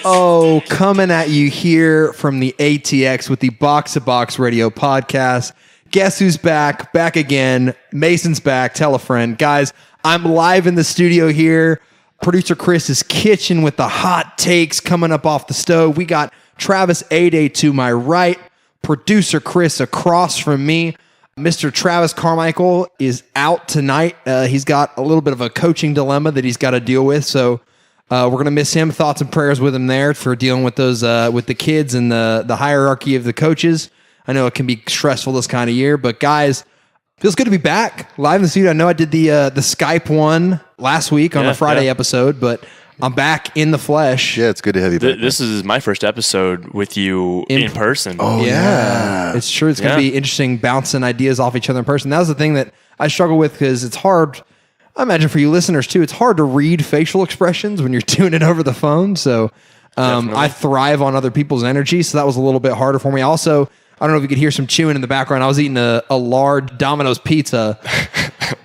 Oh, coming at you here from the ATX with the Box to Box Radio podcast. Guess who's back? Back again. Mason's back. Tell a friend. Guys, I'm live in the studio here. Producer Chris is kitchen with the hot takes coming up off the stove. We got Travis A-Day to my right. Producer Chris across from me. Mr. Travis Carmichael is out tonight. He's got a little bit of a coaching dilemma that he's got to deal with, so we're going to miss him. Thoughts and prayers with him there for dealing with those with the kids and the hierarchy of the coaches. I know it can be stressful this kind of year, but guys, feels good to be back live in the studio. I know I did the Skype one last week on the Friday episode, but I'm back in the flesh. Yeah, it's good to have you back. This is my first episode with you in person. Oh, yeah. It's true. It's going to be interesting bouncing ideas off each other in person. That was the thing that I struggle with because it's hard. I imagine for you listeners too, it's hard to read facial expressions when you're doing it over the phone. So I thrive on other people's energy. So that was a little bit harder for me. Also, I don't know if you could hear some chewing in the background. I was eating a large Domino's pizza.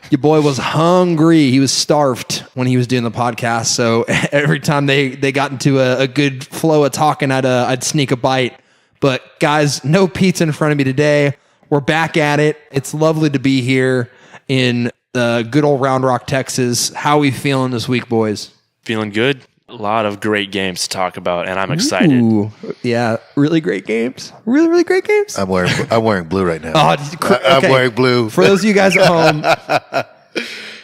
Your boy was hungry. He was starved when he was doing the podcast. So every time they got into a good flow of talking, I'd sneak a bite. But guys, no pizza in front of me today. We're back at it. It's lovely to be here in good old Round Rock, Texas. How are we feeling this week, boys? Feeling good. A lot of great games to talk about, and I'm excited. Ooh, yeah, really great games. Really, really great games. I'm wearing blue right now. I'm wearing blue. For those of you guys at home,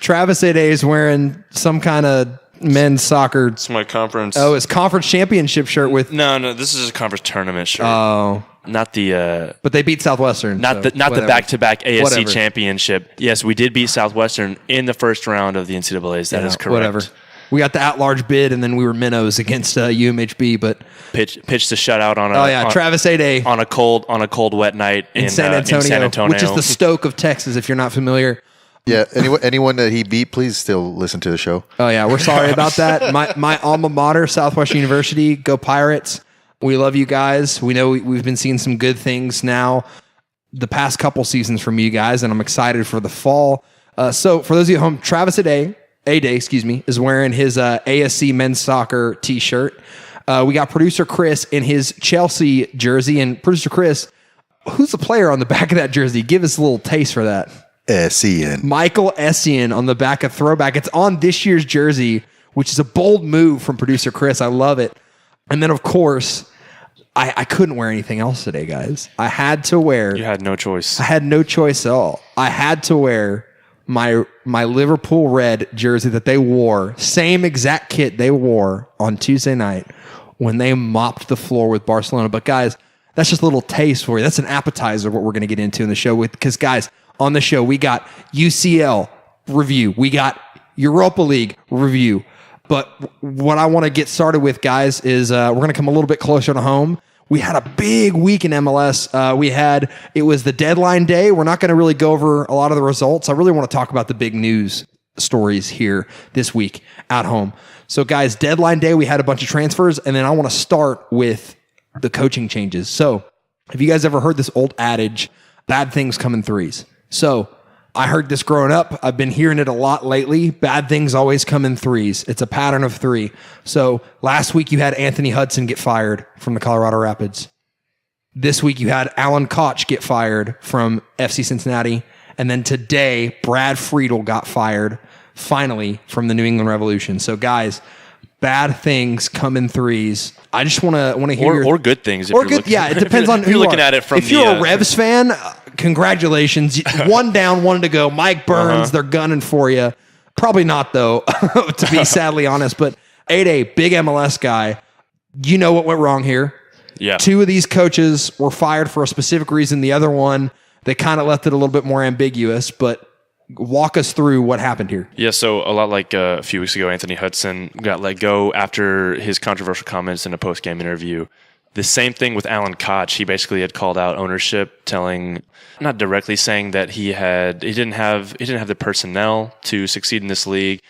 Travis A-Day is wearing some kind of men's soccer. It's my conference. Oh, it's conference championship shirt with. No, this is a conference tournament shirt. Oh, not the. But they beat Southwestern. Not the back-to-back ASC championship. Yes, we did beat Southwestern in the first round of the NCAA's. That is correct. Whatever. We got the at-large bid, and then we were minnows against UMHB. But pitched a shutout on Travis A-Day on a cold wet night in San Antonio, which is the Stoke of Texas. If you're not familiar. Yeah, anyone that he beat, please still listen to the show. Oh yeah, we're sorry about that. My alma mater, Southwestern University, go Pirates. We love you guys. We know we've been seeing some good things now the past couple seasons from you guys, and I'm excited for the fall. So for those of you at home, Travis A-Day, is wearing his ASC men's soccer t-shirt. We got producer Chris in his Chelsea jersey, and producer Chris, who's the player on the back of that jersey? Give us a little taste for that. Essien. Michael Essien on the back of throwback. It's on this year's jersey, which is a bold move from producer Chris. I love it. And then, of course, I couldn't wear anything else today, guys. I had to wear... You had no choice. I had no choice at all. I had to wear my Liverpool red jersey that they wore, same exact kit they wore on Tuesday night when they mopped the floor with Barcelona. But, guys, that's just a little taste for you. That's an appetizer of what we're going to get into in the show. Because, guys... On the show, we got UCL review. We got Europa League review. But what I want to get started with, guys, is we're going to come a little bit closer to home. We had a big week in MLS. It was the deadline day. We're not going to really go over a lot of the results. I really want to talk about the big news stories here this week at home. So, guys, deadline day, we had a bunch of transfers. And then I want to start with the coaching changes. So, have you guys ever heard this old adage, bad things come in threes? So I heard this growing up. I've been hearing it a lot lately. Bad things always come in threes. It's a pattern of three. So last week you had Anthony Hudson get fired from the Colorado Rapids. This week you had Alan Koch get fired from FC Cincinnati. And then today, Brad Friedel got fired, finally, from the New England Revolution. So guys, bad things come in threes. I just want to hear or good things. It depends on who you're looking at it from. If you're a Revs fan, congratulations. One down, one to go. Mike Burns, they're gunning for you. Probably not though, to be sadly honest. But A-Day, big MLS guy. You know what went wrong here? Yeah. Two of these coaches were fired for a specific reason. The other one, they kind of left it a little bit more ambiguous. But walk us through what happened here. Yeah, so a lot like a few weeks ago, Anthony Hudson got let go after his controversial comments in a post-game interview. The same thing with Alan Koch. He basically had called out ownership, not directly saying that he didn't have the personnel to succeed in this league.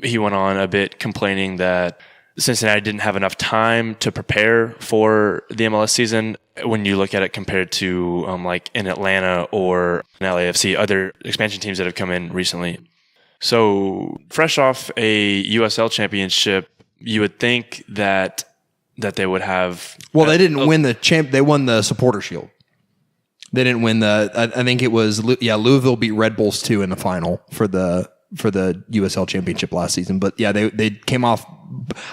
He went on a bit complaining that Cincinnati didn't have enough time to prepare for the MLS season when you look at it compared to like in Atlanta or in LAFC, other expansion teams that have come in recently. So fresh off a USL championship, you would think that that they would have. Well, they didn't win the champ. They won the Supporter Shield. They didn't win I think it was Louisville beat Red Bulls 2 in the final for the USL Championship last season. But yeah, they came off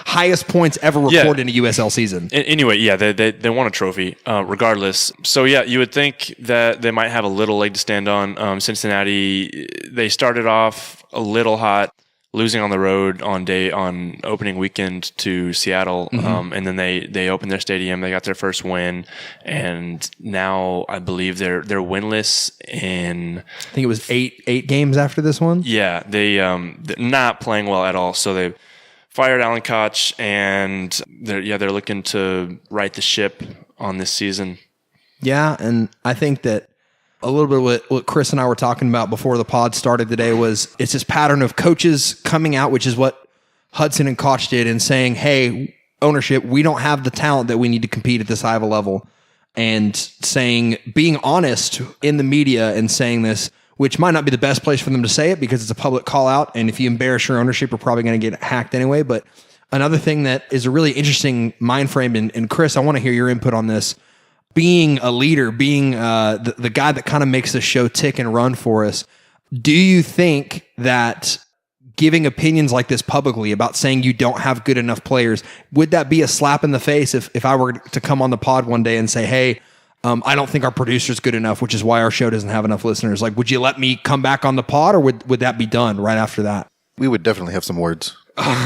highest points ever recorded in a USL season. Anyway, yeah, they won a trophy regardless. So yeah, you would think that they might have a little leg to stand on. Cincinnati, they started off a little hot, losing on the road on opening weekend to Seattle, and then they opened their stadium. They got their first win, and now I believe they're winless in. I think it was eight games after this one. Yeah, they're not playing well at all. So they fired Alan Koch, and they're looking to right the ship on this season. Yeah, and I think that a little bit what Chris and I were talking about before the pod started today was it's this pattern of coaches coming out, which is what Hudson and Koch did, and saying, hey, ownership, we don't have the talent that we need to compete at this high of a level. And being honest in the media and saying this, which might not be the best place for them to say it because it's a public call out. And if you embarrass your ownership, you're probably going to get hacked anyway. But another thing that is a really interesting mind frame, and Chris, I want to hear your input on this. Being a leader, being the guy that kind of makes the show tick and run for us, do you think that giving opinions like this publicly about saying you don't have good enough players, would that be a slap in the face if I were to come on the pod one day and say, hey, I don't think our producer's good enough, which is why our show doesn't have enough listeners. Like, would you let me come back on the pod, or would that be done right after that? We would definitely have some words.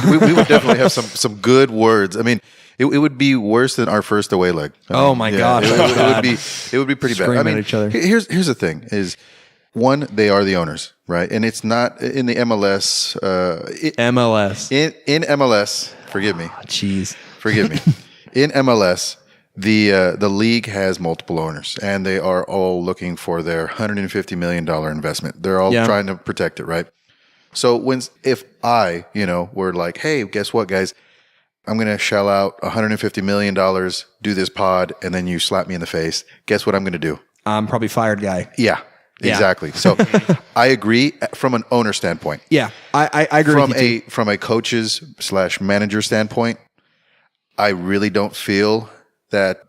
we would definitely have some good words. I mean, it would be worse than our first away leg. My gosh. It would be pretty bad. I mean, at each other. Here's the thing is, one, they are the owners, right? And it's not in the MLS. MLS. In MLS, forgive me. Jeez. Forgive me. In MLS, the league has multiple owners, and they are all looking for their $150 million investment. They're all trying to protect it, right? So if I, were like, hey, guess what, guys? I'm going to shell out $150 million, do this pod, and then you slap me in the face. Guess what I'm going to do? I'm probably fired guy. Yeah, exactly. So I agree from an owner standpoint. Yeah, I agree from a coach's / manager standpoint, I really don't feel that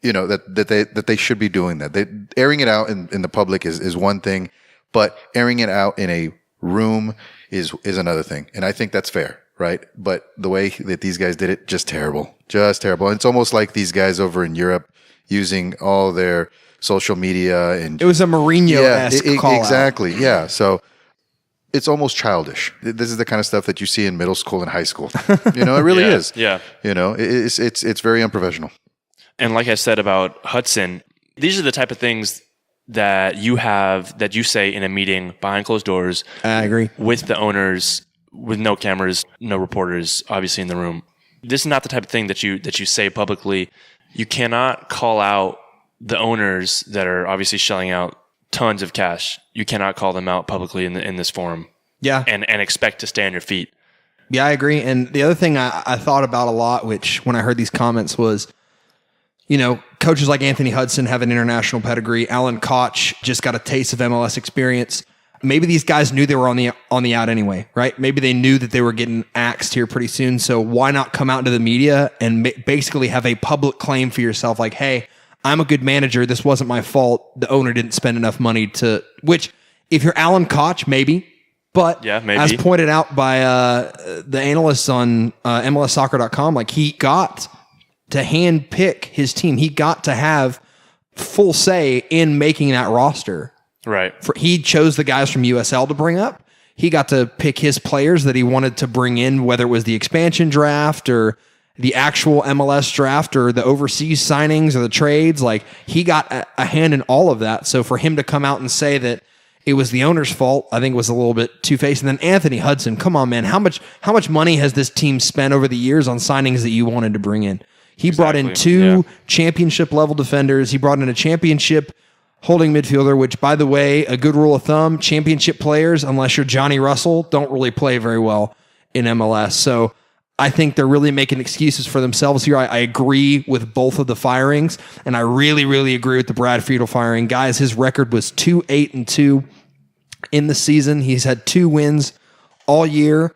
that they should be doing that. Airing it out in the public is one thing, but airing it out in a room is another thing, and I think that's fair. Right. But the way that these guys did it, just terrible. And it's almost like these guys over in Europe using all their social media. And it was a Mourinho-esque call exactly. Yeah. So it's almost childish. This is the kind of stuff that you see in middle school and high school. It really is. Yeah. It's very unprofessional. And like I said about Hudson, these are the type of things that you say in a meeting behind closed doors. I agree. With the owners, with no cameras, no reporters, obviously in the room. This is not the type of thing that you say publicly. You cannot call out the owners that are obviously shelling out tons of cash. You cannot call them out publicly in this forum. Yeah, and expect to stay on your feet. Yeah, I agree. And the other thing I thought about a lot, which when I heard these comments was, coaches like Anthony Hudson have an international pedigree. Alan Koch just got a taste of MLS experience. Maybe these guys knew they were on the out anyway, right? Maybe they knew that they were getting axed here pretty soon. So why not come out into the media and basically have a public claim for yourself? Like, hey, I'm a good manager. This wasn't my fault. The owner didn't spend enough money to, which if you're Alan Koch, maybe. But maybe. As pointed out by the analysts on MLSsoccer.com, like he got to hand pick his team. He got to have full say in making that roster. Right. He chose the guys from USL to bring up. He got to pick his players that he wanted to bring in, whether it was the expansion draft or the actual MLS draft or the overseas signings or the trades. Like, he got a hand in all of that. So for him to come out and say that it was the owner's fault, I think was a little bit two-faced. And then Anthony Hudson, come on, man. How much money has this team spent over the years on signings that you wanted to bring in? He brought in two championship-level defenders. He brought in a championship holding midfielder, which, by the way, a good rule of thumb, championship players, unless you're Johnny Russell, don't really play very well in MLS. So I think they're really making excuses for themselves here. I agree with both of the firings, and I really, really agree with the Brad Friedel firing. Guys, his record was 2-8-2 in the season. He's had 2 wins all year.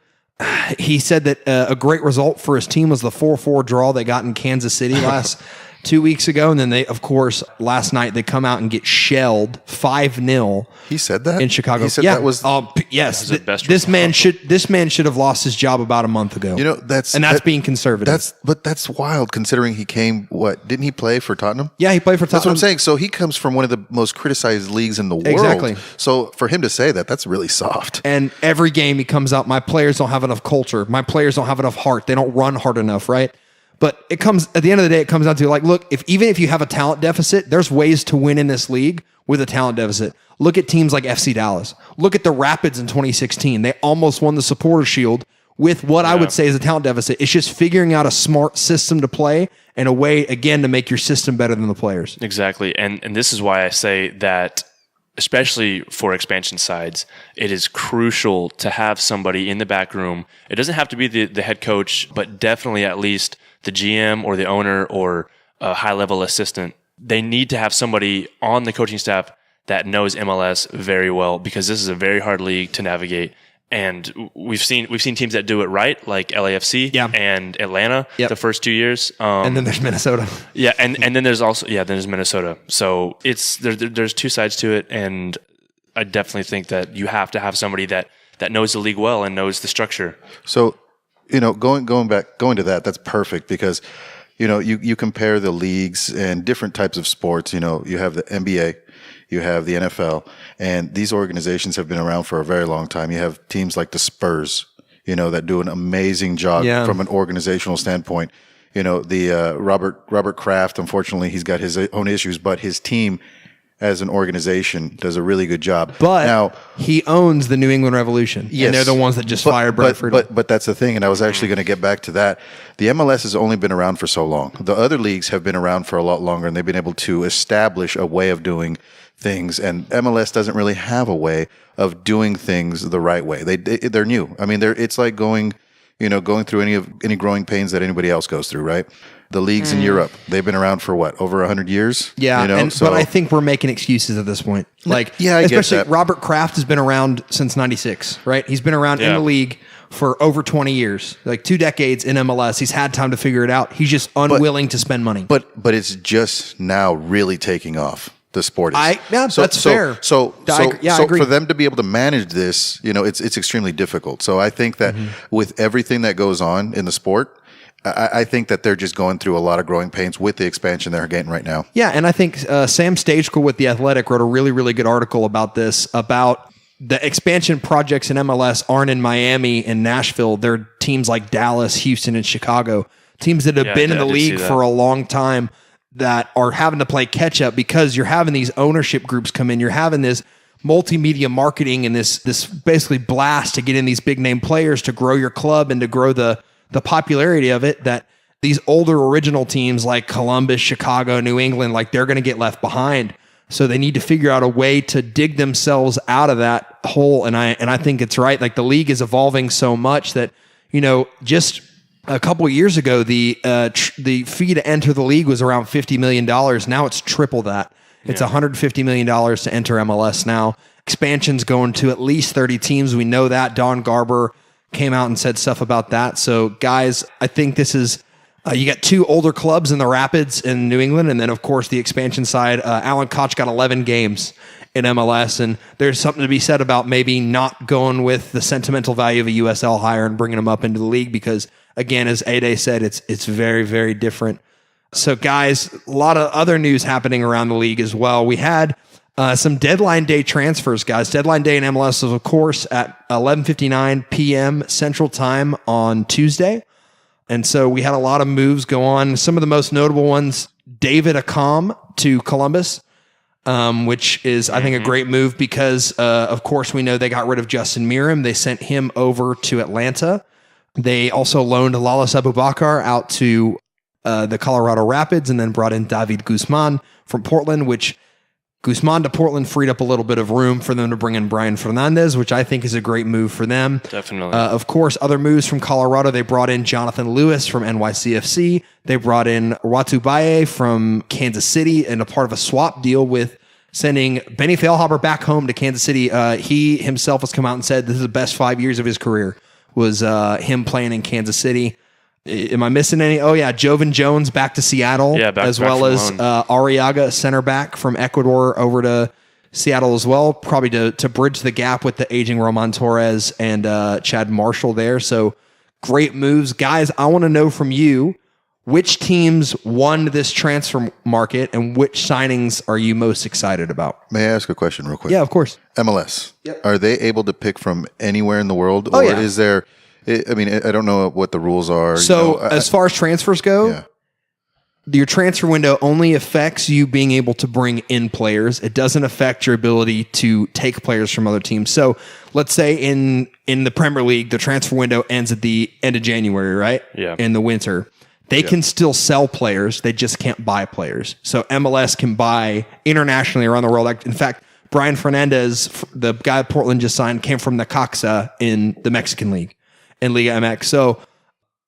he said that a great result for his team was the 4-4 draw they got in Kansas City last 2 weeks ago. And then they, of course, last night they come out and get shelled 5-0. He said that in Chicago. He said that was yes. the best This man should have lost his job about a month ago. that's being conservative. That's wild considering he came. Didn't he play for Tottenham? Yeah, he played for Tottenham. That's what I'm saying. So he comes from one of the most criticized leagues in the world. Exactly. So for him to say that, that's really soft. And every game he comes out, my players don't have enough culture. My players don't have enough heart. They don't run hard enough, right? But it comes at the end of the day, it comes down to like, look, even if you have a talent deficit, there's ways to win in this league with a talent deficit. Look at teams like FC Dallas. Look at the Rapids in 2016. They almost won the Supporter Shield with what I would say is a talent deficit. It's just figuring out a smart system to play and a way, again, to make your system better than the players. Exactly. And this is why I say that, especially for expansion sides, it is crucial to have somebody in the back room. It doesn't have to be the head coach, but definitely at least the GM or the owner or a high-level assistant. They need to have somebody on the coaching staff that knows MLS very well, because this is a very hard league to navigate. And we've seen teams that do it right, like LAFC and Atlanta the first 2 years. And then there's Minnesota. Yeah, and then there's also there's Minnesota. So it's there's two sides to it, and I definitely think that you have to have somebody that knows the league well and knows the structure. So, going to that, that's perfect, because you compare the leagues and different types of sports. You have the NBA, you have the NFL, and these organizations have been around for a very long time. You have teams like the Spurs, that do an amazing job from an organizational standpoint. The Robert Kraft, unfortunately, he's got his own issues, but his team as an organization does a really good job. But now he owns the New England Revolution. Yes, and they're the ones that just fired Bradford. But that's the thing, and I was actually going to get back to that. The MLS has only been around for so long. The other leagues have been around for a lot longer, and they've been able to establish a way of doing things. And MLS doesn't really have a way of doing things the right way. They're new. I mean, it's like going through any growing pains that anybody else goes through, right? The leagues in Europe, they've been around for over 100 years? Yeah, but I think we're making excuses at this point. I especially get that. Robert Kraft has been around since 96, right? He's been around in the league for over 20 years, like 2 decades in MLS. He's had time to figure it out. He's just unwilling to spend money. But it's just now really taking off. The sport is. That's fair. So I agree. For them to be able to manage this, it's extremely difficult. So I think that with everything that goes on in the sport, I think that they're just going through a lot of growing pains with the expansion they're getting right now. Yeah, and I think Sam Stagecool with The Athletic wrote a really, really good article about this, about the expansion projects in MLS aren't in Miami and Nashville. They're teams like Dallas, Houston, and Chicago, teams that have been in the league for a long time, that are having to play catch up because you're having these ownership groups come in. You're having this multimedia marketing and this basically blast to get in these big name players to grow your club and to grow the popularity of it, that these older original teams like Columbus, Chicago, New England, like they're going to get left behind. So they need to figure out a way to dig themselves out of that hole. And I think it's right. Like the league is evolving so much that, just a couple of years ago, the fee to enter the league was around $50 million. Now it's triple that. It's $150 million to enter MLS now. Expansion's going to at least 30 teams. We know that. Don Garber came out and said stuff about that. So, guys, I think this is you got 2 older clubs in the Rapids in New England, and then, of course, the expansion side. Alan Koch got 11 games in MLS, and there's something to be said about maybe not going with the sentimental value of a USL hire and bringing them up into the league because, again, as Ade said, it's very, very different. So, guys, a lot of other news happening around the league as well. We had some deadline day transfers, guys. Deadline day in MLS was, of course, at 11:59 p.m. Central Time on Tuesday. And so we had a lot of moves go on. Some of the most notable ones, David Accam to Columbus, which is, I think, a great move because, of course, we know they got rid of Justin Meram. They sent him over to Atlanta. They also loaned Lalas Abubakar out to the Colorado Rapids and then brought in David Guzman from Portland, which Guzman to Portland freed up a little bit of room for them to bring in Brian Fernandez, which I think is a great move for them. Definitely. Of course, other moves from Colorado. They brought in Jonathan Lewis from NYCFC. They brought in Watu Baye from Kansas City and a part of a swap deal with sending Benny Feilhaber back home to Kansas City. He himself has come out and said this is the best 5 years of his career. was him playing in Kansas City. Am I missing any? Oh, yeah, Jovan Jones back to Seattle, as well as Arriaga, center back from Ecuador, over to Seattle as well, probably to bridge the gap with the aging Roman Torres and Chad Marshall there. So great moves. Guys, I want to know from you, which teams won this transfer market and which signings are you most excited about? May I ask a question real quick? Yeah, of course. MLS. Yep. Are they able to pick from anywhere in the world? Oh, or yeah. is there, I mean, I don't know what the rules are. So as far as transfers go, your transfer window only affects you being able to bring in players. It doesn't affect your ability to take players from other teams. So let's say in the Premier League, the transfer window ends at the end of January, right? Yeah. In the winter. They can still sell players. They just can't buy players. So MLS can buy internationally around the world. Like, in fact, Brian Fernandez, the guy Portland just signed, came from Necaxa in the Mexican League, in Liga MX. So,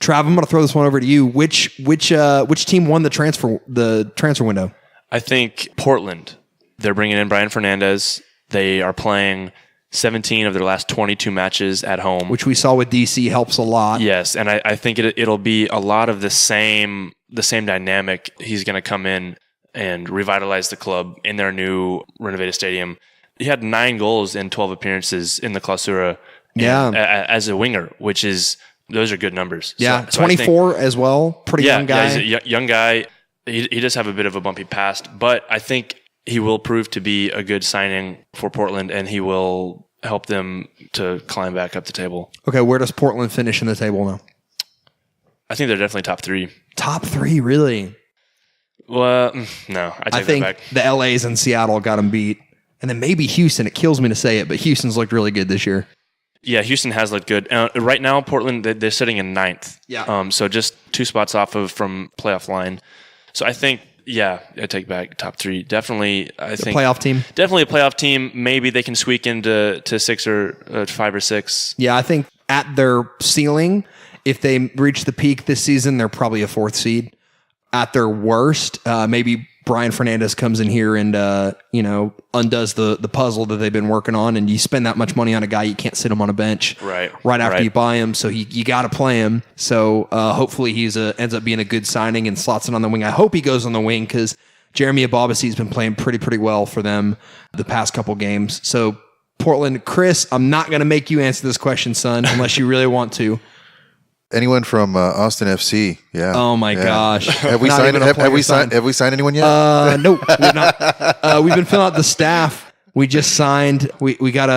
Trav, I'm going to throw this one over to you. Which team won the transfer window? I think Portland. They're bringing in Brian Fernandez. They are playing 17 of their last 22 matches at home, Which we saw with DC helps a lot. Yes, and I think it'll be a lot of the same dynamic. He's going to come in and revitalize the club in their new renovated stadium. He had 9 goals in 12 appearances in the Clausura as a winger, those are good numbers. Yeah, so 24 as well. Pretty young guy. Yeah, he's a young guy. He does have a bit of a bumpy past, but I think he will prove to be a good signing for Portland, and he will help them to climb back up the table. Okay, where does Portland finish in the table now? I think they're definitely top 3. Top 3, really? Well, no, I think that back. the LAs and Seattle got them beat. And then maybe Houston. It kills me to say it, but Houston's looked really good this year. Yeah, Houston has looked good. Right now, Portland, they're sitting in 9th. Yeah. So just 2 spots off from playoff line. So I think, I take back top 3. Definitely, I think playoff team. Definitely a playoff team. Maybe they can squeak into 6 or 5 or 6. Yeah, I think at their ceiling, if they reach the peak this season, they're probably a 4th seed. At their worst, maybe Brian Fernandez comes in here and undoes the puzzle that they've been working on, and you spend that much money on a guy, you can't sit him on a bench right after you buy him, so you got to play him. So hopefully he's ends up being a good signing and slots it on the wing. I hope he goes on the wing because Jeremy Ababasi's been playing pretty well for them the past couple games. So Portland, Chris, I'm not going to make you answer this question, son, unless you really want to. Anyone from Austin FC? Yeah. Oh my gosh. Have we signed? Have we signed anyone yet? No, we've not. We've been filling out the staff. We just signed. We got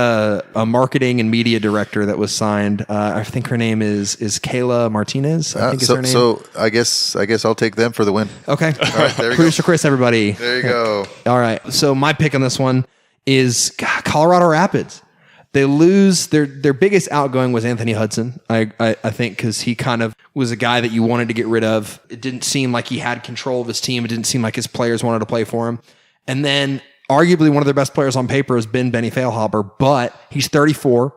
a marketing and media director that was signed. I think her name is Kayla Martinez. I think is her name. So I guess I'll take them for the win. Okay. All right. There you Producer go. Chris, everybody. There you go. All right. So my pick on this one is Colorado Rapids. They lose their biggest outgoing was Anthony Hudson. I think because he kind of was a guy that you wanted to get rid of. It didn't seem like he had control of his team. It didn't seem like his players wanted to play for him. And then arguably one of their best players on paper has been Benny Feilhaber, but he's 34.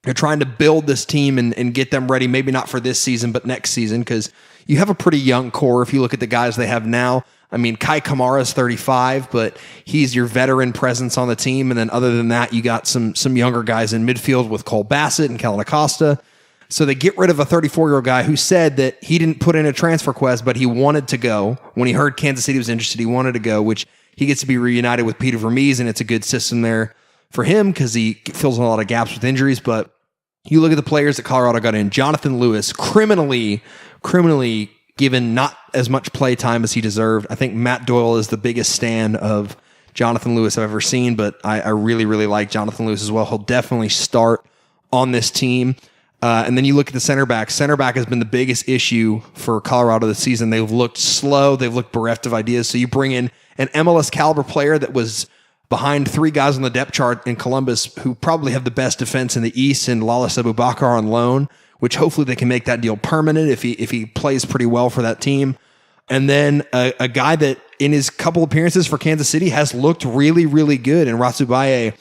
They're trying to build this team and get them ready, maybe not for this season, but next season, because you have a pretty young core if you look at the guys they have now. I mean, Kai Kamara's 35, but he's your veteran presence on the team. And then other than that, you got some younger guys in midfield with Cole Bassett and Kellen Acosta. So they get rid of a 34-year-old guy who said that he didn't put in a transfer request, but he wanted to go. When he heard Kansas City was interested, he wanted to go, which he gets to be reunited with Peter Vermees, and it's a good system there for him because he fills in a lot of gaps with injuries. But you look at the players that Colorado got in. Jonathan Lewis, criminally given not as much play time as he deserved. I think Matt Doyle is the biggest stan of Jonathan Lewis I've ever seen, but I really like Jonathan Lewis as well. He'll definitely start on this team. And then you look at the center back. Center back has been the biggest issue for Colorado this season. They've looked slow. They've looked bereft of ideas. So you bring in an MLS caliber player that was behind 3 guys on the depth chart in Columbus who probably have the best defense in the East, and Lalas Abubakar on loan, which hopefully they can make that deal permanent if he plays pretty well for that team. And then a guy that in his couple appearances for Kansas City has looked really good, and Ratsubaye,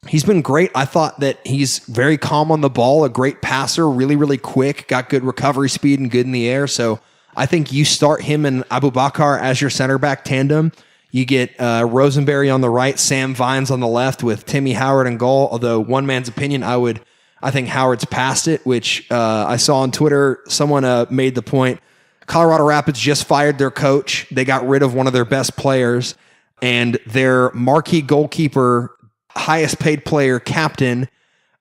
he's been great. I thought that he's very calm on the ball, a great passer, really quick, got good recovery speed and good in the air. So I think you start him and Abubakar as your center back tandem. You get Rosenberry on the right, Sam Vines on the left with Timmy Howard in goal. Although one man's opinion, I would I think Howard's past it, which I saw on Twitter. Someone made the point. Colorado Rapids just fired their coach. They got rid of one of their best players, and their marquee goalkeeper, highest paid player, captain,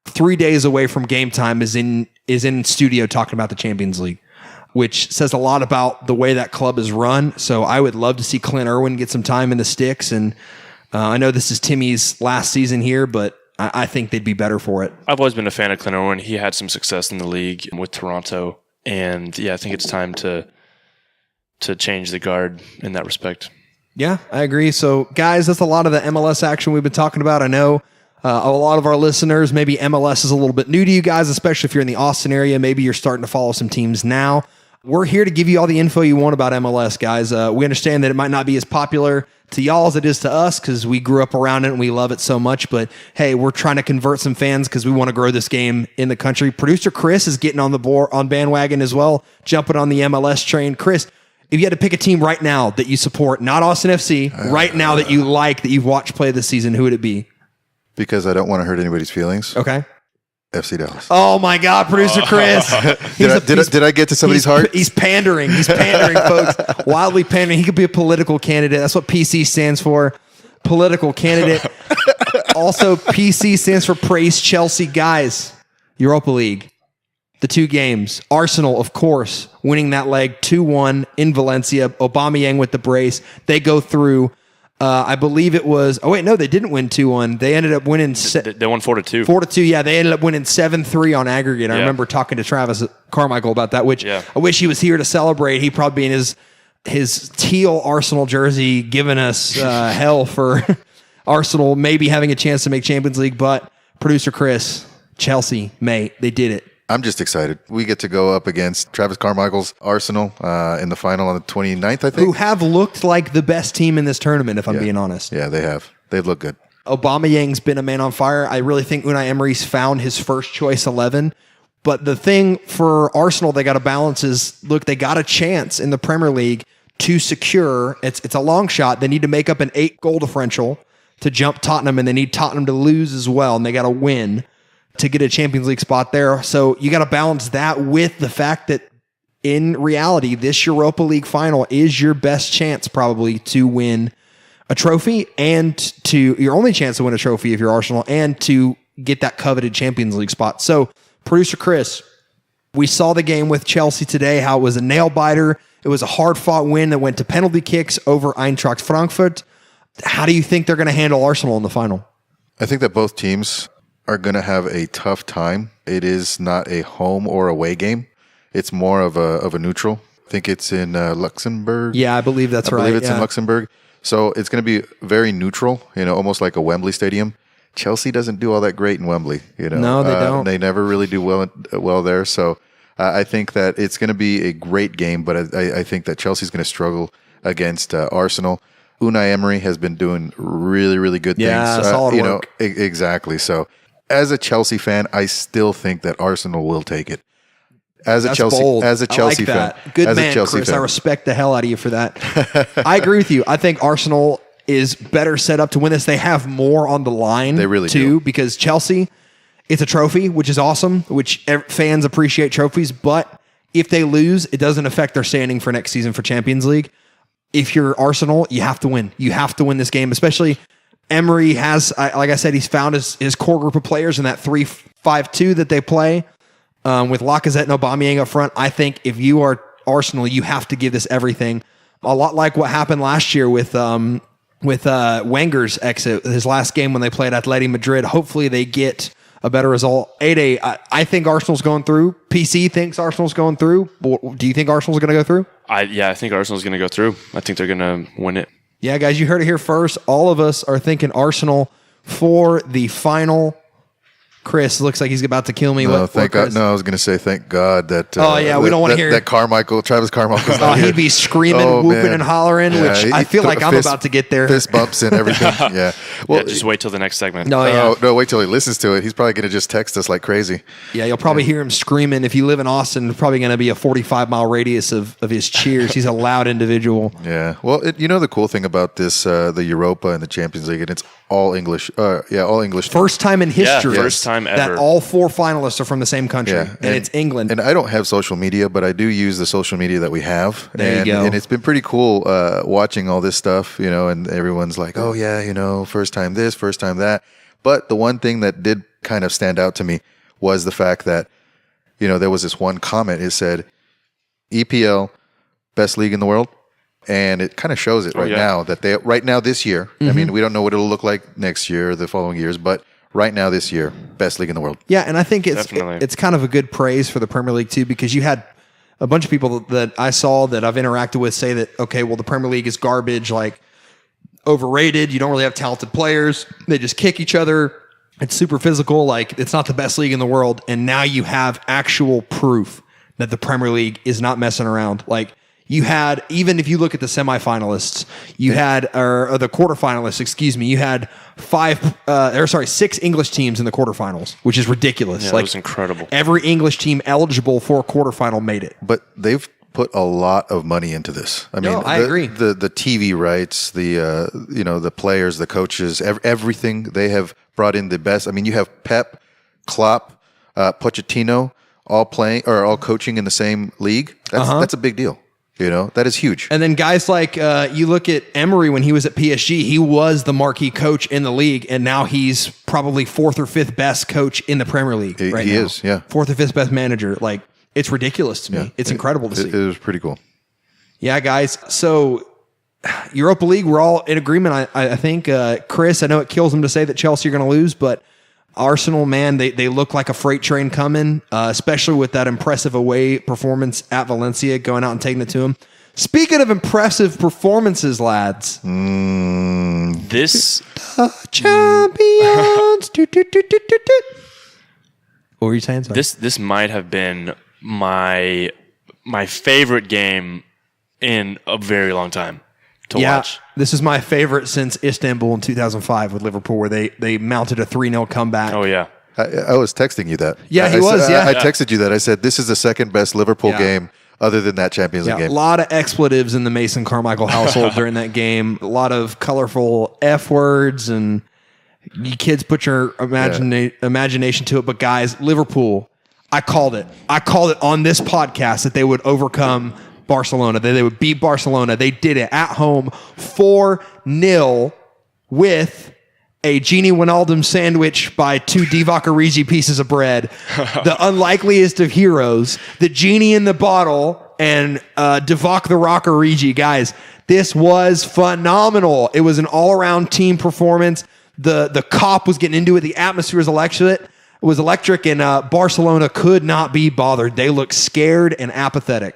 3 days away from game time is in studio talking about the Champions League, which says a lot about the way that club is run. So I would love to see Clint Irwin get some time in the sticks. And I know this is Timmy's last season here, but I think they'd be better for it. I've always been a fan of Clint Irwin. He had some success in the league with Toronto. And yeah, I think it's time to change the guard in that respect. Yeah, I agree. So guys, that's a lot of the MLS action we've been talking about. I know a lot of our listeners, maybe MLS is a little bit new to you guys, especially if you're in the Austin area. Maybe you're starting to follow some teams now. We're here to give you all the info you want about MLS, guys. We understand that it might not be as popular to y'all as it is to us because we grew up around it and we love it so much. But hey, we're trying to convert some fans because we want to grow this game in the country. Producer Chris is getting on the bandwagon as well, jumping on the MLS train. Chris, if you had to pick a team right now that you support, not Austin FC, right now that you like, that you've watched play this season, who would it be? Because I don't want to hurt anybody's feelings. Okay. FC Dallas. Oh my God, Producer Chris. Did I get to somebody's heart? He's pandering. He's pandering, folks. Wildly pandering. He could be a political candidate. That's what PC stands for. Political candidate. Also, PC stands for Praise Chelsea. Guys, Europa League. The two games. Arsenal, of course, winning that leg 2-1 in Valencia. Aubameyang with the brace. They go through. I believe it was. Oh wait, no, they didn't win 2-1. They ended up winning. They won 4-2. 4-2. Yeah, they ended up winning 7-3 on aggregate. Yeah. I remember talking to Travis Carmichael about that. Which yeah. I wish he was here to celebrate. He'd probably be in his teal Arsenal jersey, giving us hell for Arsenal maybe having a chance to make Champions League. But producer Chris, Chelsea, mate, they did it. I'm just excited. We get to go up against Travis Carmichael's Arsenal in the final on the 29th, I think. Who have looked like the best team in this tournament, if I'm being honest. Yeah, they have. They've looked good. Aubameyang's been a man on fire. I really think Unai Emery's found his first choice 11. But the thing for Arsenal they got to balance is, look, they got a chance in the Premier League to secure, it's a long shot. They need to make up an 8-goal differential to jump Tottenham, and they need Tottenham to lose as well, and they got to win to get a Champions League spot there. So you got to balance that with the fact that in reality, this Europa League final is your best chance probably to win a trophy, and to your only chance to win a trophy if you're Arsenal, and to get that coveted Champions League spot. So producer Chris, we saw the game with Chelsea today, how it was a nail biter. It was a hard fought win that went to penalty kicks over Eintracht Frankfurt. How do you think they're going to handle Arsenal in the final? I think that both teams are going to have a tough time. It is not a home or away game. It's more of a neutral. I think it's in Luxembourg. Yeah, I believe that's right. I believe it's in Luxembourg. So it's going to be very neutral, almost like a Wembley Stadium. Chelsea doesn't do all that great in Wembley. No, they don't. They never really do well there. So I think that it's going to be a great game, but I think that Chelsea's going to struggle against Arsenal. Unai Emery has been doing really, really good things. Solid work. Exactly. So as a Chelsea fan, I still think that Arsenal will take it. That's bold. As a Chelsea fan. Good man, Chris. I respect the hell out of you for that. I agree with you. I think Arsenal is better set up to win this. They have more on the line. They really do. Because Chelsea, it's a trophy, which is awesome, which fans appreciate trophies. But if they lose, it doesn't affect their standing for next season for Champions League. If you're Arsenal, you have to win. You have to win this game, especially Emery has, like I said, he's found his core group of players in that 3-5-2 that they play with Lacazette and Aubameyang up front. I think if you are Arsenal, you have to give this everything. A lot like what happened last year with Wenger's exit, his last game when they played Atleti Madrid. Hopefully they get a better result. 8-8, I think Arsenal's going through. PC thinks Arsenal's going through. Do you think Arsenal's going to go through? I think Arsenal's going to go through. I think they're going to win it. Yeah, guys, you heard it here first. All of us are thinking Arsenal for the final. Chris looks like he's about to kill me. No, thank God. No, I was going to say thank God that. We don't want to hear that. Travis Carmichael's not here. He'd be screaming, whooping, and hollering, which I feel like I'm about to get there. Fist bumps and everything. Yeah. Well, just wait till the next segment. No, wait till he listens to it. He's probably going to just text us like crazy. Yeah, you'll probably hear him screaming. If you live in Austin, it's probably going to be a 45-mile radius of his cheers. He's a loud individual. Yeah. Well, the cool thing about this, the Europa and the Champions League, and it's all English. All English. First time in history. First time ever. That all 4 finalists are from the same country. Yeah. And it's England. And I don't have social media, but I do use the social media that we have. There you go. And it's been pretty cool watching all this stuff, and everyone's like, oh, yeah, first time this, first time that. But the one thing that did kind of stand out to me was the fact that, there was this one comment. It said, EPL, best league in the world. And it kind of shows it now that right now this year, I mean, we don't know what it'll look like next year or the following years, but right now this year, best league in the world. Yeah, and I think Definitely. it's kind of a good praise for the Premier League too, because you had a bunch of people that I saw that I've interacted with say that, okay, well, the Premier League is garbage, like overrated. You don't really have talented players. They just kick each other. It's super physical. Like, it's not the best league in the world. And now you have actual proof that the Premier League is not messing around. Like, you had, even if you look at the semifinalists, you had, or the quarterfinalists, excuse me, you had 6 English teams in the quarterfinals, which is ridiculous. Yeah, that was incredible. Every English team eligible for a quarterfinal made it. But they've put a lot of money into this. I mean, I agree. The TV rights, the players, the coaches, everything, they have brought in the best. I mean, you have Pep, Klopp, Pochettino all coaching in the same league. That's a big deal. That is huge. And then guys like, you look at Emery when he was at PSG, he was the marquee coach in the league, and now he's probably 4th or 5th best coach in the Premier League right now. He is, yeah. 4th or 5th best manager. Like, it's ridiculous to me. Yeah. It's incredible to see. It was pretty cool. Yeah, guys. So, Europa League, we're all in agreement. I think, Chris, I know it kills him to say that Chelsea are going to lose, but Arsenal, man, they look like a freight train coming, especially with that impressive away performance at Valencia, going out and taking it to them. Speaking of impressive performances, lads. This Champions. What were you saying? Sorry. this might have been my favorite game in a very long time to watch. This is my favorite since Istanbul in 2005 with Liverpool, where they mounted a 3-0 comeback. Oh, yeah. I was texting you that. Yeah, he I was, said- yeah. I texted you that. I said, this is the second best Liverpool game other than that Champions League Yeah, a game. lot of expletives in the Mason Carmichael household during that game. A lot of colorful F words, and you kids put your imagination to it. But guys, Liverpool, I called it. I called it on this podcast that they would overcome Barcelona, that they would beat Barcelona. They did it at home 4-0 with a Genie Wijnaldum sandwich by 2 Divock Origi pieces of bread, the unlikeliest of heroes, the Genie in the bottle, and Divock the Rock Origi. Guys, this was phenomenal. It was an all-around team performance. The cop was getting into it. The atmosphere was electric, and Barcelona could not be bothered. They looked scared and apathetic.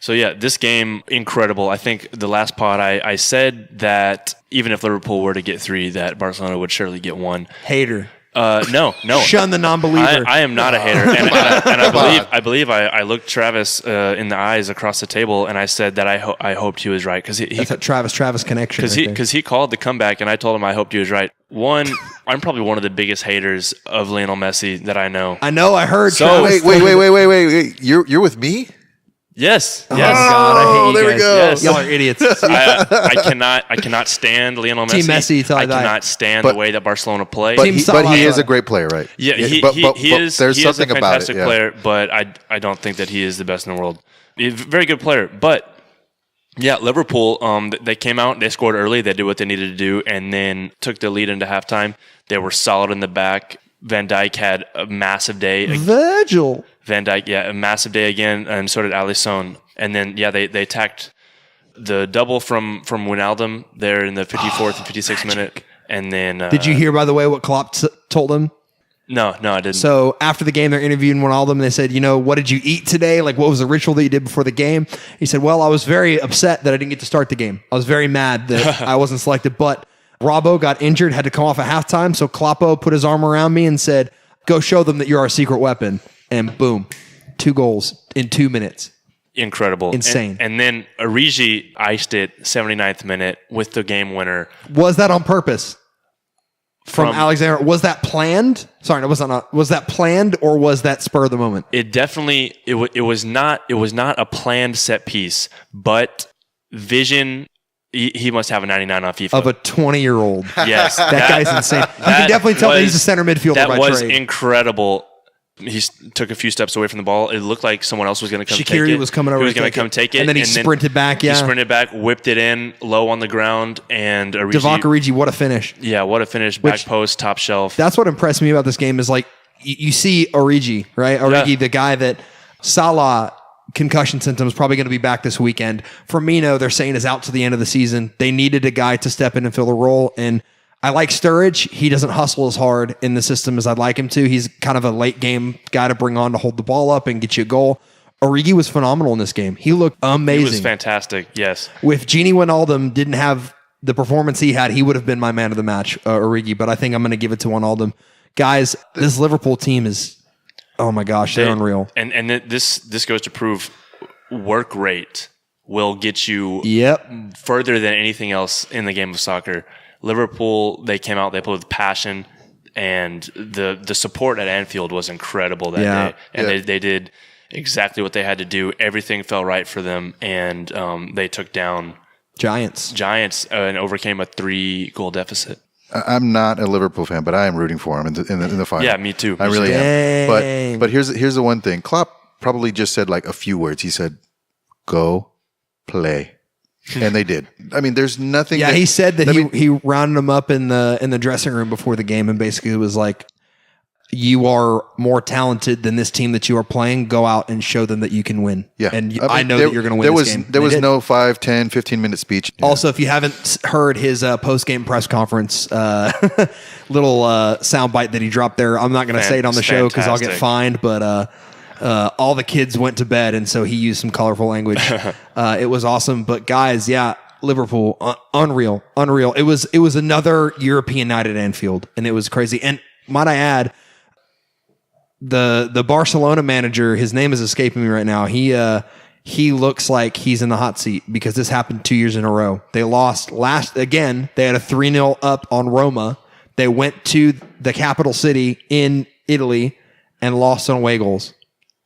So, yeah, this game, incredible. I think the last pod, I said that even if Liverpool were to get 3, that Barcelona would surely get 1. Hater. No. Shun the non-believer. I am not a hater. And I believe I looked Travis in the eyes across the table, and I said that I hoped he was right. That's a Travis connection. Because he called the comeback, and I told him I hoped he was right. One, I'm probably one of the biggest haters of Lionel Messi that I know. I heard. So, Wait. You're with me? Yes. Oh, God, I hate you there we guys. go. Yes. Y'all are idiots. I cannot stand Lionel Messi. Team Messi till I die. cannot stand the way that Barcelona plays. But Team he Salah. is a great player, right? Yeah, he is. There's he something is a about fantastic it. Yeah. player, but I don't think that he is the best in the world. He's a very good player, but yeah, Liverpool. They came out, they scored early, they did what they needed to do, and then took the lead into halftime. They were solid in the back. Van Dijk had a massive day. Virgil. Van Dijk, a massive day again, and so did Alisson. And then, they attacked the double from Wijnaldum there in the 54th and 56th minute. And then... Did you hear, by the way, what Klopp told him? No, I didn't. So after the game, they're interviewing Wijnaldum, and they said, what did you eat today? Like, what was the ritual that you did before the game? He said, well, I was very upset that I didn't get to start the game. I was very mad that I wasn't selected, but Robbo got injured, had to come off at halftime, so Kloppo put his arm around me and said, go show them that you're our secret weapon. And boom, 2 goals in 2 minutes. Incredible. Insane. And then Origi iced it 79th minute with the game winner. Was that on purpose? From Alexander, was that planned? Sorry, no, was that planned or was that spur of the moment? It definitely it was not a planned set piece, but vision He must have a 99 on FIFA. of a 20-year-old. Yes. That guy's insane. You can definitely tell that he's a center midfielder by That was trade. incredible. He took a few steps away from the ball. It looked like someone else was going to come take it. Shaqiri was coming over. He was going to come take it. And then he sprinted back, He sprinted back, whipped it in, low on the ground, and Divock Origi, what a finish. Yeah, what a finish. Back post, top shelf. That's what impressed me about this game is like, you see Origi, right? Origi, the guy that Salah, concussion symptoms, probably going to be back this weekend. Firmino, they're saying, is out to the end of the season. They needed a guy to step in and fill the role, and I like Sturridge. He doesn't hustle as hard in the system as I'd like him to. He's kind of a late game guy to bring on to hold the ball up and get you a goal. Origi was phenomenal in this game. He looked amazing. He was fantastic, yes. If Gini Wijnaldum didn't have the performance he had, he would have been my man of the match, Origi, but I think I'm going to give it to Wijnaldum. Guys, this Liverpool team is, oh my gosh, they're unreal. And this goes to prove work rate will get you further than anything else in the game of soccer. Liverpool, they came out, they played with passion, and the support at Anfield was incredible that day. And they did exactly what they had to do. Everything fell right for them, and they took down Giants and overcame a 3-goal deficit. I'm not a Liverpool fan, but I am rooting for him in the final. Yeah, me too. I really am. But here's the one thing. Klopp probably just said like a few words. He said, "Go play." And they did. I mean, there's nothing. Yeah, he said that he rounded them up in the dressing room before the game, and basically was like, "You are more talented than this team that you are playing. Go out and show them that you can win." Yeah, and I know that you're going to win this game. There was no 5, 10, 15-minute speech. Also, if you haven't heard his post-game press conference, little soundbite that he dropped there, I'm not going to say it on the show because I'll get fined, but all the kids went to bed, and so he used some colorful language. It was awesome. But guys, Liverpool, unreal. It was another European night at Anfield, and it was crazy. And might I add, the Barcelona manager, his name is escaping me right now. He looks like he's in the hot seat because this happened 2 years in a row. They lost again. They had a 3-0 up on Roma. They went to the capital city in Italy and lost on away goals.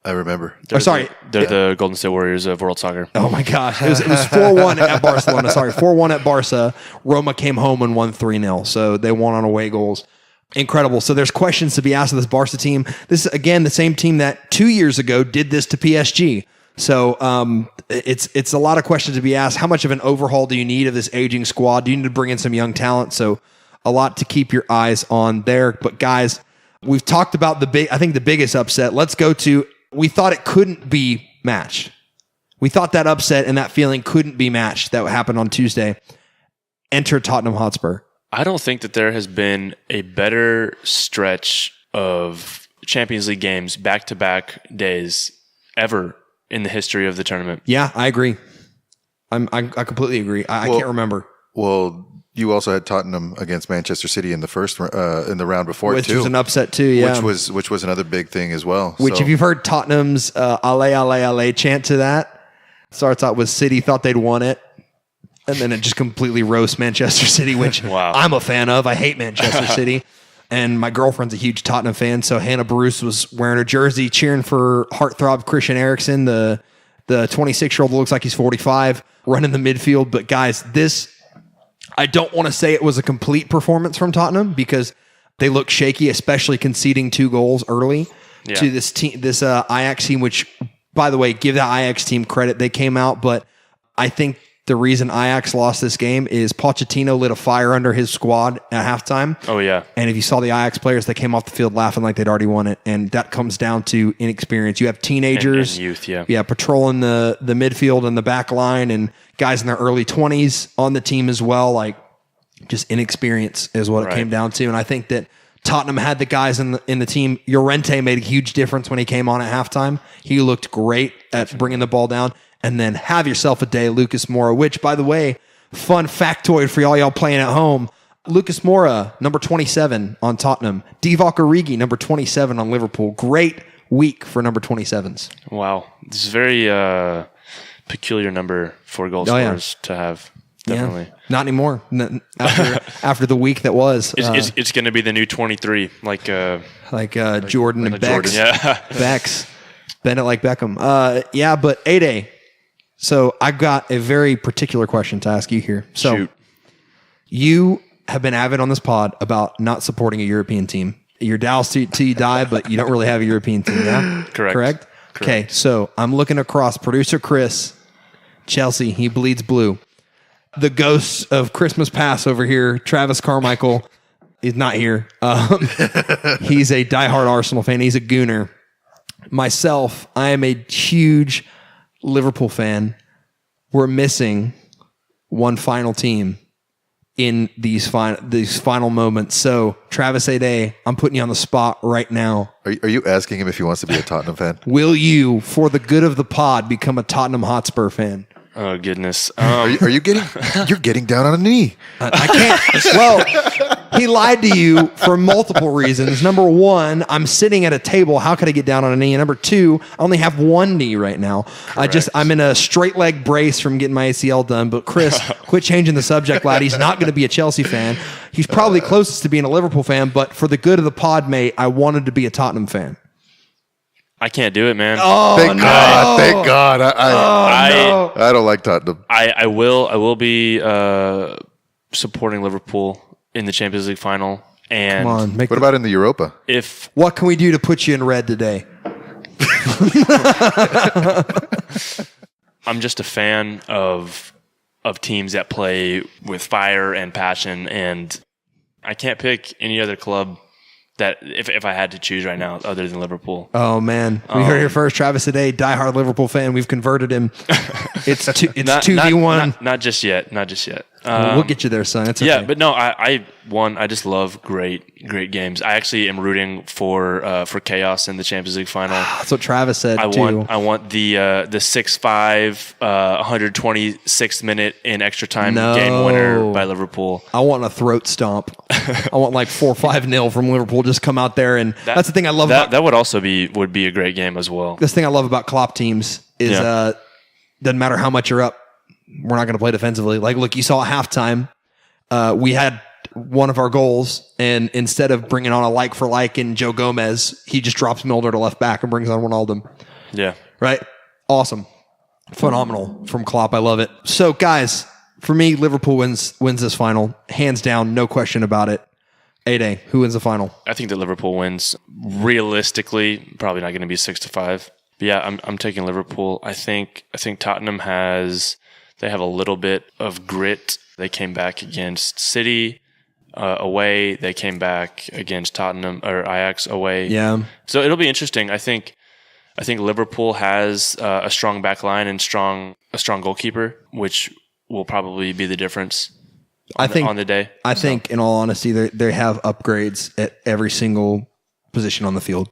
I remember. They're the Golden State Warriors of world soccer. Oh my gosh. It was 4-1 at Barcelona. 4-1 at Barca. Roma came home and won 3-0. So they won on away goals. Incredible. So there's questions to be asked of this Barca team. This is, again, the same team that 2 years ago did this to PSG. So it's a lot of questions to be asked. How much of an overhaul do you need of this aging squad? Do you need to bring in some young talent? So a lot to keep your eyes on there. But guys, we've talked about the biggest upset. Let's go to, we thought it couldn't be matched. We thought that upset and that feeling couldn't be matched that happened on Tuesday. Enter Tottenham Hotspur. I don't think that there has been a better stretch of Champions League games back-to-back days ever in the history of the tournament. Yeah, I agree. I completely agree. I can't remember. Well, you also had Tottenham against Manchester City in the first in the round before which it too, was an upset too. Yeah, which was another big thing as well. Which, if you've heard Tottenham's "Ale Ale Ale" chant to that, starts out with City thought they'd won it, and then it just completely roasts Manchester City, which I'm a fan of. I hate Manchester City. And my girlfriend's a huge Tottenham fan, so Hannah Bruce was wearing her jersey, cheering for heartthrob Christian Eriksen, the 26-year-old who looks like he's 45, running the midfield. But guys, I don't want to say it was a complete performance from Tottenham because they look shaky, especially conceding 2 goals early to this team, this Ajax team. Which, by the way, give that Ajax team credit; they came out, but I think the reason Ajax lost this game is Pochettino lit a fire under his squad at halftime. Oh, yeah. And if you saw the Ajax players, they came off the field laughing like they'd already won it. And that comes down to inexperience. You have teenagers. And youth, yeah. Yeah, patrolling the midfield and the back line and guys in their early 20s on the team as well. Like, just inexperience is what it came down to. And I think that Tottenham had the guys in the team. Llorente made a huge difference when he came on at halftime. He looked great at bringing the ball down. And then have yourself a day, Lucas Moura, which, by the way, fun factoid for y'all playing at home. Lucas Moura, number 27 on Tottenham. Divock Origi, number 27 on Liverpool. Great week for number 27s. Wow. This is a very peculiar number for goal scorers to have. Definitely. Yeah, not anymore. After the week that was. It's going to be the new 23, like Jordan and Bex. Jordan, yeah. Bex. Bend it like Beckham. But A-Day. So I've got a very particular question to ask you here. So Shoot. you have been avid on this pod about not supporting a European team. You're Dallas till you die, but you don't really have a European team, yeah? Correct. Okay, so I'm looking across. Producer Chris, Chelsea, he bleeds blue. The ghost of Christmas Past over here, Travis Carmichael, is not here. He's a diehard Arsenal fan. He's a gooner. Myself, I am a huge Liverpool fan. We're missing one final team in these final moments. So, Travis Ade, I'm putting you on the spot right now. Are you asking him if he wants to be a Tottenham fan? Will you, for the good of the pod, become a Tottenham Hotspur fan? Oh, goodness. Are you getting? You're getting down on a knee. I can't. Well, he lied to you for multiple reasons. Number one, I'm sitting at a table. How could I get down on a knee? And number two, I only have one knee right now. I'm in a straight leg brace from getting my ACL done. But Chris, quit changing the subject, lad. He's not going to be a Chelsea fan. He's probably closest to being a Liverpool fan. But for the good of the pod, mate, I wanted to be a Tottenham fan. I can't do it, man. Oh, Thank God! Thank God! no. I don't like Tottenham. I will be supporting Liverpool in the Champions League final. And Come on, What about in the Europa? what can we do to put you in red today? I'm just a fan of teams that play with fire and passion, and I can't pick any other club that if I had to choose right now other than Liverpool. Oh man, we heard here first. Travis today, diehard Liverpool fan. We've converted him. It's 2v1. Not just yet. Not just yet. We'll get you there, son. It's okay. Yeah, but no, I just love great games. I actually am rooting for chaos in the Champions League final. That's what Travis said I too. want the 6-5 126th minute in extra time game winner by Liverpool. I want a throat stomp. I want like 4-5-0 from Liverpool. Just come out there, and that's the thing I love about that. Would also be a great game as well. This thing I love about Klopp teams is doesn't matter how much you're up, we're not going to play defensively. Like, look, you saw at halftime, we had one of our goals, and instead of bringing on a like for like in Joe Gomez, he just drops Milner to left back and brings on Ronaldo. Yeah. Right? Awesome. Phenomenal from Klopp. I love it. So, guys, for me, Liverpool wins this final. Hands down, no question about it. A-Day, who wins the final? I think that Liverpool wins. Realistically, probably not going to be 6-5. But yeah, I'm taking Liverpool. I think Tottenham they have a little bit of grit. They came back against City away. They came back against Tottenham or Ajax away. Yeah. So it'll be interesting. I think Liverpool has a strong back line and a strong goalkeeper, which will probably be the difference on the day. I think, in all honesty, they have upgrades at every single position on the field.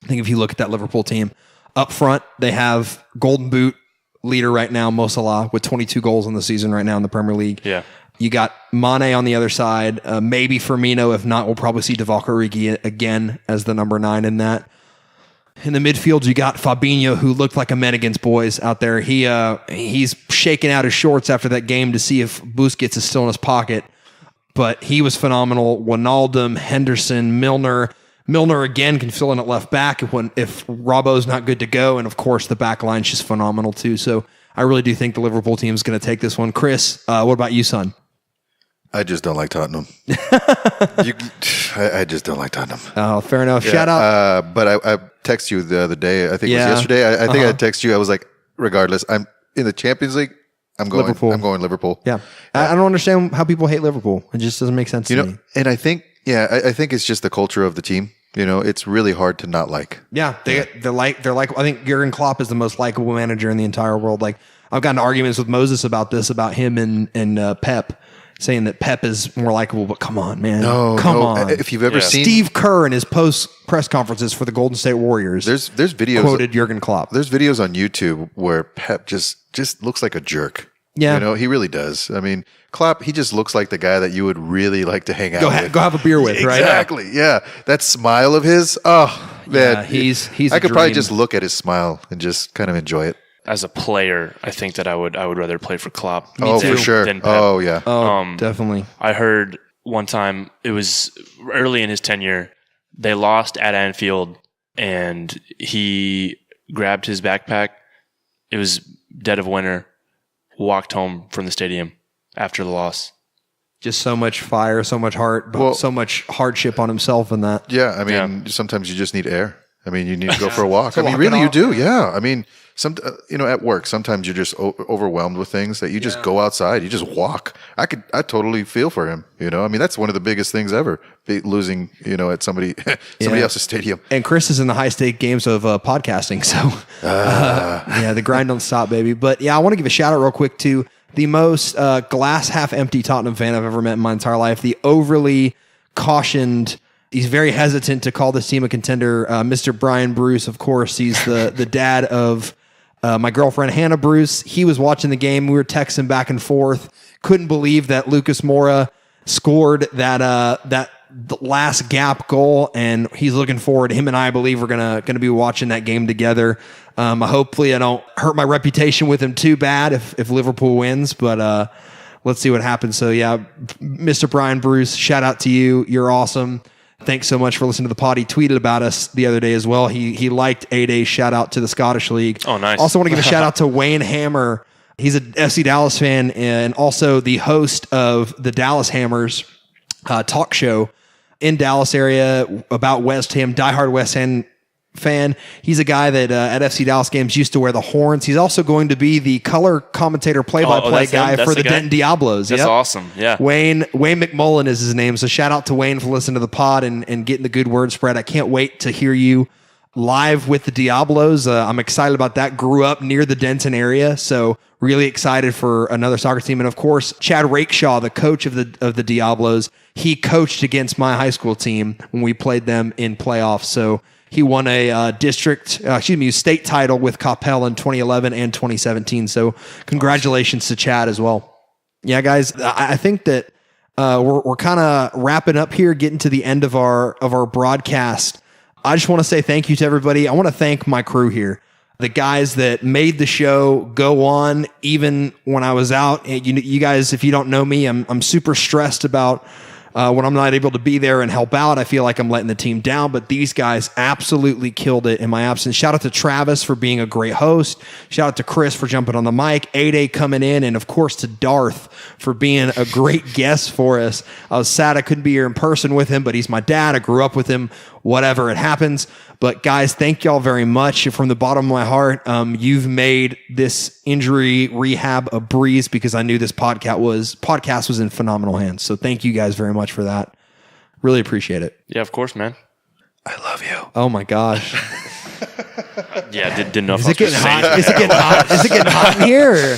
I think if you look at that Liverpool team, up front, they have Golden Boot leader right now, Mo Salah, with 22 goals in the season right now in the Premier League. Yeah. You got Mane on the other side, maybe Firmino. If not, we'll probably see Divock Origi again as the number 9 in that. In the midfield, you got Fabinho, who looked like a men against boys out there. He's shaking out his shorts after that game to see if Busquets is still in his pocket. But he was phenomenal. Wijnaldum, Henderson, Milner. Milner again can fill in at left back if Robbo's not good to go. And of course, the back line's just phenomenal too. So I really do think the Liverpool team is going to take this one. Chris, what about you, son? I just don't like Tottenham. I just don't like Tottenham. Oh, fair enough. Yeah, Shout out. But I texted you the other day. I think it was yesterday. I think I texted you. I was like, regardless, I'm in the Champions League. I'm going Liverpool. I'm going Liverpool. Yeah. I don't understand how people hate Liverpool. It just doesn't make sense to me. And I think, I think it's just the culture of the team. It's really hard to not like. Yeah, they're like. I think Jurgen Klopp is the most likable manager in the entire world. Like, I've gotten arguments with Moses about him and Pep, saying that Pep is more likable. But come on, man, come on. If you've ever seen Steve Kerr in his post press conferences for the Golden State Warriors, there's videos quoted Jurgen Klopp. There's videos on YouTube where Pep just looks like a jerk. Yeah, he really does. I mean, Klopp, he just looks like the guy that you would really like to hang out with. Go have a beer with, right? Exactly. Yeah. That smile of his. Oh, man. Yeah, he's I could probably just look at his smile and just kind of enjoy it. As a player, I think that I would rather play for Klopp. For sure. Than Pep. Oh, yeah. Oh, definitely. I heard one time, it was early in his tenure, they lost at Anfield and he grabbed his backpack. It was dead of winter, walked home from the stadium after the loss. Just so much fire, so much heart, but so much hardship on himself in that. Yeah, I mean, sometimes you just need air. I mean, you need to go for a walk. I mean, really, you do. Yeah. I mean, at work, sometimes you're just overwhelmed with things that you just go outside. You just walk. I totally feel for him. I mean, that's one of the biggest things ever, losing, at somebody else's stadium. And Chris is in the high stake games of podcasting. So, the grind don't stop, baby. But I want to give a shout out real quick to the most glass half empty Tottenham fan I've ever met in my entire life. The overly cautioned, he's very hesitant to call this team a contender. Mr. Brian Bruce, of course, he's the dad of my girlfriend, Hannah Bruce. He was watching the game. We were texting back and forth. Couldn't believe that Lucas Moura scored that last gap goal, and he's looking forward. Him and I believe we're gonna be watching that game together. Hopefully I don't hurt my reputation with him too bad if Liverpool wins, but let's see what happens. So Mr. Brian Bruce, shout out to you. You're awesome. Thanks so much for listening to the pod. He tweeted about us the other day as well. He liked A-Day's shout out to the Scottish League. Oh, nice. Also want to give a shout out to Wayne Hammer. He's an FC Dallas fan and also the host of the Dallas Hammers talk show in Dallas area about West Ham, diehard West Ham fan. He's a guy that at FC Dallas games used to wear the horns. He's also going to be the color commentator play-by-play guy for the Denton Diablos. That's awesome. Yeah. Wayne McMullen is his name. So shout out to Wayne for listening to the pod and getting the good word spread. I can't wait to hear you live with the Diablos. I'm excited about that. Grew up near the Denton area, so really excited for another soccer team. And of course, Chad Rakeshaw, the coach of the Diablos, he coached against my high school team when we played them in playoffs. So he won a state title with Coppell in 2011 and 2017. So congratulations to Chad as well. Yeah, guys, I think that we're kind of wrapping up here, getting to the end of our broadcast. I just want to say thank you to everybody. I want to thank my crew here, the guys that made the show go on even when I was out. You guys, if you don't know me, I'm super stressed about when I'm not able to be there and help out. I feel like I'm letting the team down, but these guys absolutely killed it in my absence. Shout out to Travis for being a great host. Shout out to Chris for jumping on the mic, A-Day coming in, and of course to Darth for being a great guest for us. I was sad I couldn't be here in person with him, but he's my dad. I grew up with him, whatever, it happens. But guys, thank y'all very much. From the bottom of my heart, you've made this injury rehab a breeze because I knew this podcast was in phenomenal hands. So thank you guys very much for that. Really appreciate it. Yeah, of course, man. I love you. Oh my gosh. Yeah, didn't know if Is it getting hot? Is it getting hot? Is it getting hot in here?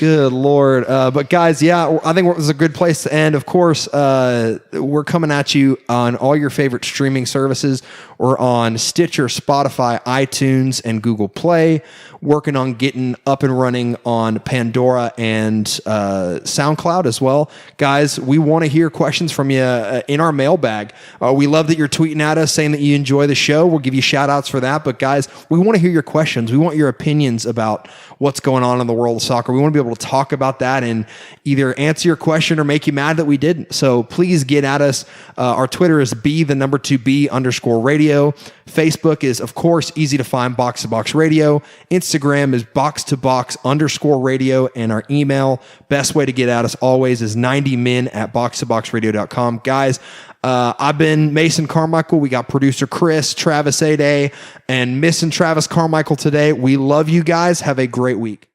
Good Lord. But guys, I think it was a good place to end. Of course, we're coming at you on all your favorite streaming services. We're on Stitcher, Spotify, iTunes, and Google Play. Working on getting up and running on Pandora and SoundCloud as well. Guys, we want to hear questions from you in our mailbag. We love that you're tweeting at us saying that you enjoy the show. We'll give you shout outs for that. But guys, we want to hear your questions. We want your opinions about what's going on in the world of soccer. We want to be able to talk about that and either answer your question or make you mad that we didn't. So please get at us. Our Twitter is B_B_radio. Facebook is, of course, easy to find, Box to Box Radio. Instagram is box_radio. And our email, best way to get at us always is 90min@boxtoboxradio.com. Guys, I've been Mason Carmichael. We got producer Chris, Travis A-Day, and missing Travis Carmichael today. We love you guys. Have a great week.